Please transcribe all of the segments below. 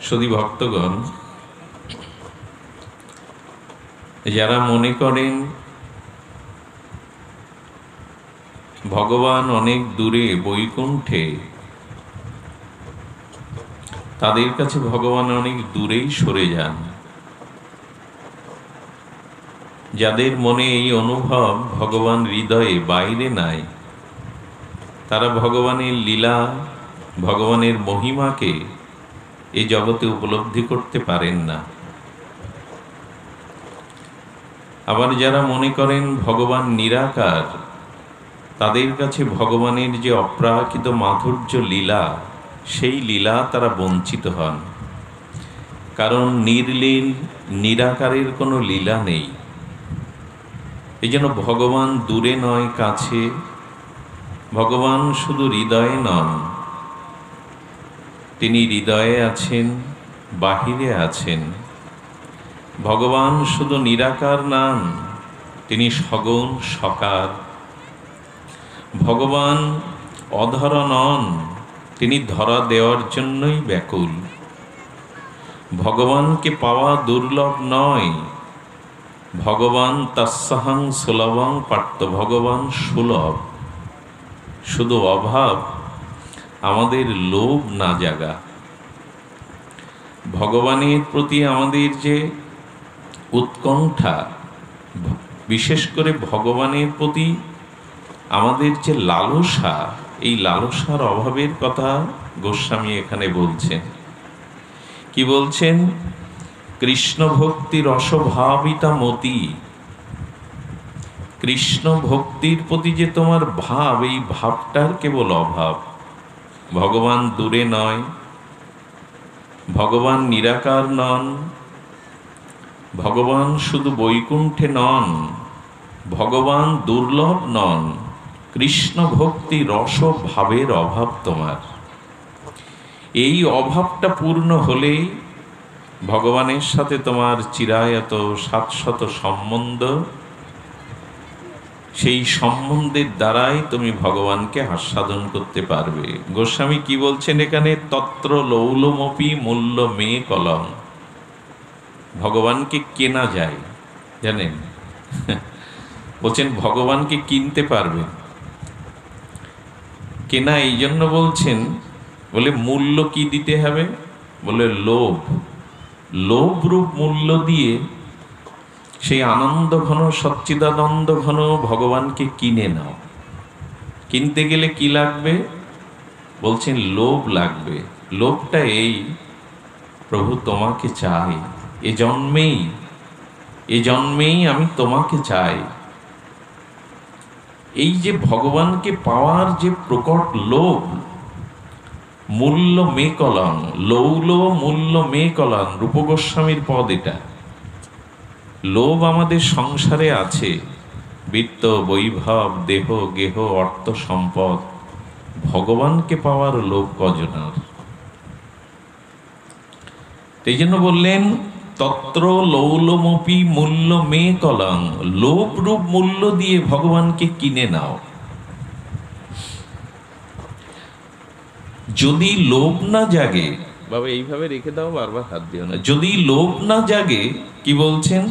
সদী ভক্তগণ, যারা মনে করেন ভগবান অনেক দূরে বৈকুণ্ঠে, তাদের কাছে ভগবান অনেক দূরেই সরে যান। যাদের মনে এই অনুভব ভগবান হৃদয়ে বাইরে নাই, তারা ভগবানের লীলা, ভগবানের মহিমাকে এই জগতে উপলব্ধি করতে পারেন না। আবার যারা মনে করেন ভগবান নিরাকার, তাদের কাছে ভগবানের যে অপ্রাকৃত মাধুর্য লীলা, সেই লীলা তারা বঞ্চিত হন। কারণ নির্লীল নিরাকারের কোনো লীলা নেই। এই জন্য ভগবান দূরে নয়, কাছে। ভগবান শুধু হৃদয়ে নন, তিনি হৃদয়ে আছেন, বাহিরে আছেন। ভগবান শুধু নিরাকার নন, তিনি সগুণ সাকার। ভগবান অধর নন, তিনি ধরা দেওয়ার জন্যই ব্যাকুল। ভগবানকে পাওয়া দুর্লভ নয়, ভগবান তস্যাহং সুলভং পার্থ, ভগবান সুলভ। শুধু অভাব আমাদের লোভ না জাগা। ভগবানের প্রতি আমাদের যে উৎকণ্ঠা, বিশেষ করে ভগবানের প্রতি আমাদের যে লালসা, এই লালসার অভাবের কথা গোস্বামী এখানে বলছেন। কি বলছেন? কৃষ্ণ ভক্তি রসভাবিতা মতি। কৃষ্ণ ভক্তির প্রতি যে তোমার ভাব, এই ভাবটার কেবল অভাব। ভগবান দূরে নয়, ভগবান নিরাকার নন, ভগবান শুধু বৈকুণ্ঠে নন, ভগবান দুর্লভ নন। কৃষ্ণ ভক্তি রস ভাবের অভাব তোমার। এই অভাবটা পূর্ণ হলেই ভগবানের সাথে তোমার চিরায়ত শাশ্বত সম্বন্ধ, সেই সম্বন্ধের দ্বারাই তুমি ভগবানকে আস্বাদন করতে পারবে। গোস্বামী কি বলছেন এখানে? তত্র লৌলমপি মূল্য মে কলম। ভগবানকে কেনা যায়, জানেন? বলছেন ভগবানকে কিনতে পারবে। কেনা এই জন্য বলছেন, বলে মূল্য কি দিতে হবে? বলে লোভ। লোভ রূপ মূল্য দিয়ে সেই আনন্দ ঘন সচ্চিদানন্দ ঘন ভগবানকে কিনে নাও। কিনতে গেলে কি লাগবে? বলছেন লোভ লাগবে। লোভটা এই, প্রভু তোমাকে চাই, এ জন্মেই আমি তোমাকে চাই। এই যে ভগবানকে পাওয়ার যে প্রকট লোভ, মূল্য মে কলং, লৌল মূল্য মে কলং, রূপ গোস্বামীর পদ এটা। লোভ আমাদের সংসারে আছে, বিত্ত, বৈভব, দেহ, গেহ, অর্থ, সম্পদ। ভগবানকে পাওয়ার লোভ কজনার? এই জন্য বললেন তত্র লৌলমপি মূল্য মে কলং। লোভ রূপ মূল্য দিয়ে ভগবানকে কিনে নাও। যদি লোভ না জাগে, বাবা এইভাবে রেখে দাও, বারবার হাত দিও না। যদি লোভ না জাগে, কি বলছেন?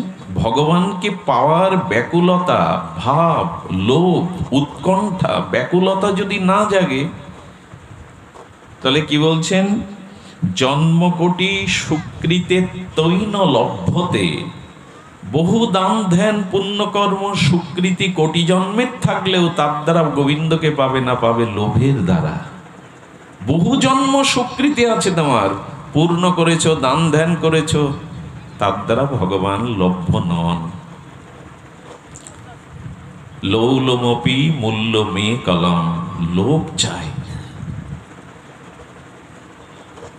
ভগবানকে পাওয়ার ব্যাকুলতা, ভাব, লোভ, উৎকণ্ঠা, ব্যাকুলতা যদি না জাগে, তাহলে কি বলছেন? জন্মকোটি সুকৃতে তৈন লভ্যতে। বহু দান ধ্যান পুণ্যকর্ম সুকৃতি কোটি জন্মের থাকলেও তার দ্বারা গোবিন্দকে পাবে না, পাবে লোভের দ্বারা। বহু জন্ম সুকৃতি আছে তোমার, পূর্ণ করেছো, দান ধ্যান করেছো, তার দ্বারা ভগবান লভ্য নন। লৌলমপি মূল্য মে কলম। লোভ চাই।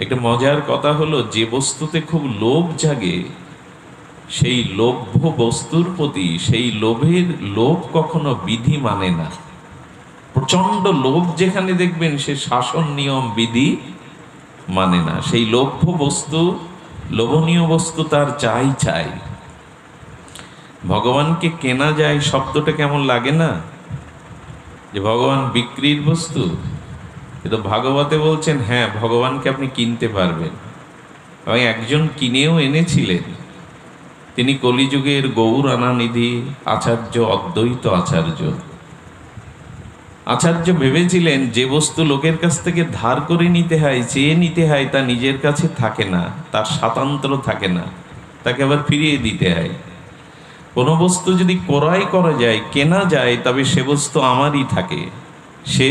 একটা মজার কথা হলো, যে বস্তুতে খুব লোভ জাগে, সেই লোভ্য বস্তুর প্রতি সেই লোভ কখনো বিধি মানে না। প্রচন্ড লোভ যেখানে দেখবেন, সে শাসন নিয়ম বিধি মানে না। সেই লোভ্য বস্তু, লোভনীয় বস্তু তার চাই। ভগবানকে কেনা যায় শব্দটা কেমন লাগে না? যে ভগবান বিক্রির বস্তু। কিন্তু ভাগবতে বলছেন হ্যাঁ, ভগবানকে আপনি কিনতে পারবেন। এবং একজন কিনেও এনেছিলেন। তিনি কলিযুগের গৌর আনানিধি আচার্য অদ্বৈত আচার্য। আচার্য ভেবেছিলেন যে বস্তু লোকের কাছ থেকে ধার করে নিতে হয়, চেয়ে নিতে হয়, তা নিজের কাছে থাকে না, তার স্বাতন্ত্র্য থাকে না, তাকে আবার ফিরিয়ে দিতে হয়। কোনো বস্তু যদি ক্রয় করা যায়, কেনা যায়, তবে সে বস্তু আমারই থাকে, সে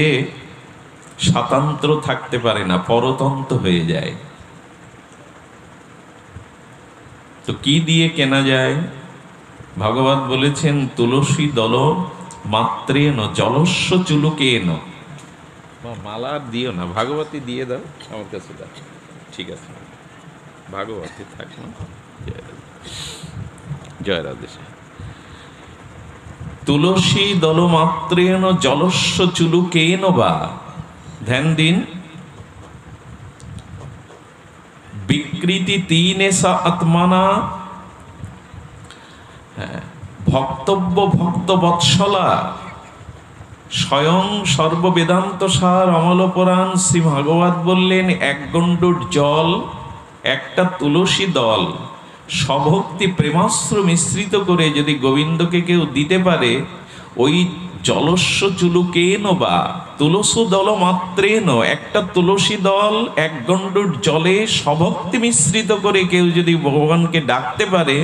স্বাতন্ত্র্য থাকতে পারে না, পরতন্ত্র হয়ে যায়। তো কি দিয়ে কেনা যায়? ভাগবত বলেছেন, তুলসী দল মাত্রেন জলস্য চুলুকেন। মালা আর দিও না, ভাগবতী দিয়ে দাও, আমার কাছে দাও। ঠিক আছে, ভাগবতী থাক না। জয় রাধে। তুলসী দল মাত্রেন জলস্য চুলুকেন বা, ধ্যান দিন, বিকৃতি তিনে সা আত্মানা, ভক্তব্য ভক্ত বৎসলা, স্বয়ং সর্ববেদান্ত সার অমলপরাণ শ্রী ভাগবত বললেন, এক গণ্ডুর জল, একটা তুলসী দল, স্বভক্তি প্রেমাস্ত্র মিশ্রিত করে যদি গোবিন্দকে কেউ দিতে পারে, ওই জলস্য চুলুকেন বা, তুলসী দল মাত্রেন, একটা তুলসী দল এক গণ্ডুর জলে স্বভক্তি মিশ্রিত করে কেউ যদি ভগবানকে ডাকতে পারে,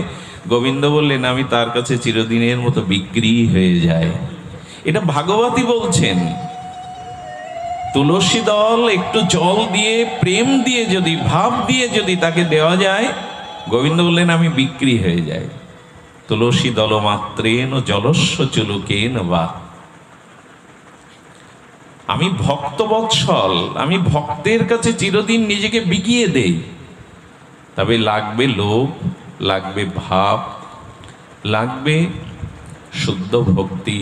গোবিন্দ বললেন আমি তার কাছে চিরদিনের মতো বিক্রি হয়ে যায়। এটা ভাগবতী বলছেন। তুলসী দল একটু জল দিয়ে, প্রেম দিয়ে, যদি ভাব দিয়ে যদি তাকে দেওয়া যায়, গোবিন্দ বললেন আমি বিক্রি হয়ে যাই। তুলসী দল মাত্রেন জলস্য চুলুকেন বা, আমি ভক্তবৎসল, আমি ভক্তের কাছে চিরদিন নিজেকে বিকিয়ে দেই। তবে লাগবে লোভ, লাগবে ভাব, লাগবে শুদ্ধ ভক্তি।